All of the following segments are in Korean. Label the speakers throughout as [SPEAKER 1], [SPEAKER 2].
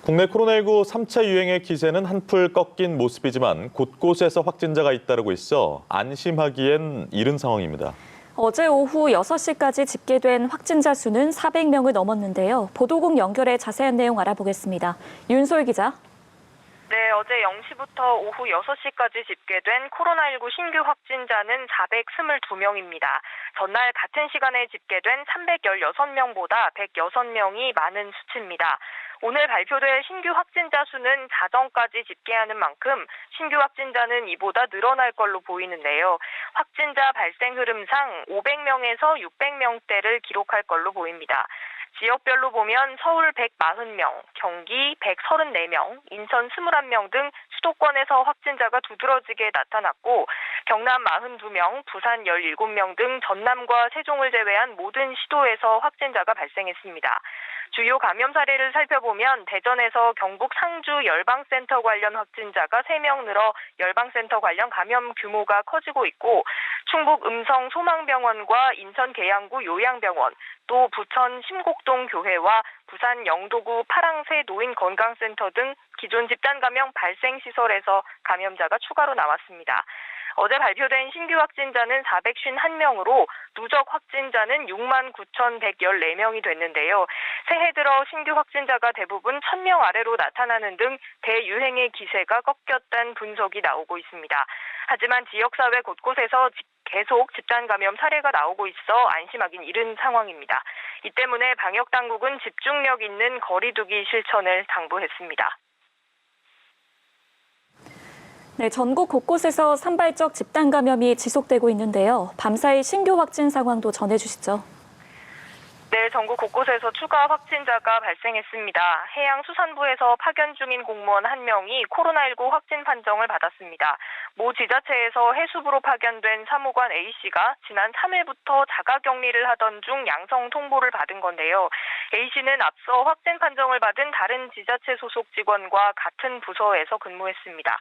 [SPEAKER 1] 국내 코로나19 3차 유행의 기세는 한풀 꺾인 모습이지만 곳곳에서 확진자가 잇따르고 있어 안심하기엔 이른 상황입니다.
[SPEAKER 2] 어제 오후 6시까지 집계된 확진자 수는 400명을 넘었는데요. 보도국 연결해 자세한 내용 알아보겠습니다. 윤솔 기자.
[SPEAKER 3] 네, 어제 0시부터 오후 6시까지 집계된 코로나19 신규 확진자는 422명입니다. 전날 같은 시간에 집계된 316명보다 106명이 많은 수치입니다. 오늘 발표될 신규 확진자 수는 자정까지 집계하는 만큼 신규 확진자는 이보다 늘어날 걸로 보이는데요. 확진자 발생 흐름상 500명에서 600명대를 기록할 걸로 보입니다. 지역별로 보면 서울 140명, 경기 134명, 인천 21명 등 수도권에서 확진자가 두드러지게 나타났고 경남 42명, 부산 17명 등 전남과 세종을 제외한 모든 시도에서 확진자가 발생했습니다. 주요 감염 사례를 살펴보면 대전에서 경북 상주 열방센터 관련 확진자가 3명 늘어 열방센터 관련 감염 규모가 커지고 있고 충북 음성 소망병원과 인천 계양구 요양병원, 또 부천 심곡동 교회와 부산 영도구 파랑새 노인건강센터 등 기존 집단 감염 발생 시설에서 감염자가 추가로 나왔습니다. 어제 발표된 신규 확진자는 451명으로 누적 확진자는 69,114명이 됐는데요. 새해 들어 신규 확진자가 대부분 1,000명 아래로 나타나는 등 대유행의 기세가 꺾였다는 분석이 나오고 있습니다. 하지만 지역사회 곳곳에서 계속 집단 감염 사례가 나오고 있어 안심하긴 이른 상황입니다. 이 때문에 방역당국은 집중력 있는 거리두기 실천을 당부했습니다.
[SPEAKER 2] 네, 전국 곳곳에서 산발적 집단 감염이 지속되고 있는데요. 밤사이 신규 확진 상황도 전해주시죠.
[SPEAKER 3] 네, 전국 곳곳에서 추가 확진자가 발생했습니다. 해양수산부에서 파견 중인 공무원 1명이 코로나19 확진 판정을 받았습니다. 모 지자체에서 해수부로 파견된 사무관 A씨가 지난 3일부터 자가격리를 하던 중 양성 통보를 받은 건데요. A씨는 앞서 확진 판정을 받은 다른 지자체 소속 직원과 같은 부서에서 근무했습니다.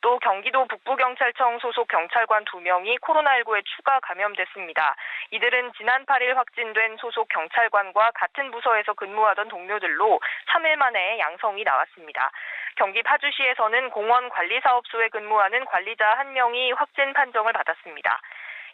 [SPEAKER 3] 또 경기도 북부경찰청 소속 경찰관 2명이 코로나19에 추가 감염됐습니다. 이들은 지난 8일 확진된 소속 경찰관과 같은 부서에서 근무하던 동료들로 3일 만에 양성이 나왔습니다. 경기 파주시에서는 공원관리사업소에 근무하는 관리자 1명이 확진 판정을 받았습니다.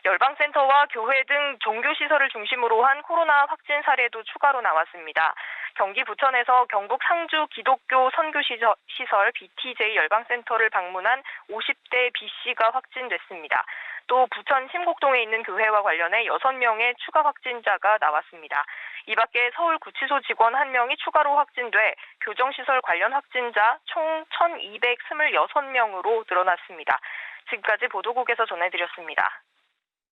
[SPEAKER 3] 열방센터와 교회 등 종교시설을 중심으로 한 코로나 확진 사례도 추가로 나왔습니다. 경기 부천에서 경북 상주 기독교 선교시설 BTJ 열방센터를 방문한 50대 B씨가 확진됐습니다. 또 부천 심곡동에 있는 교회와 관련해 6명의 추가 확진자가 나왔습니다. 이 밖에 서울구치소 직원 1명이 추가로 확진돼 교정시설 관련 확진자 총 1,226명으로 늘어났습니다. 지금까지 보도국에서 전해드렸습니다.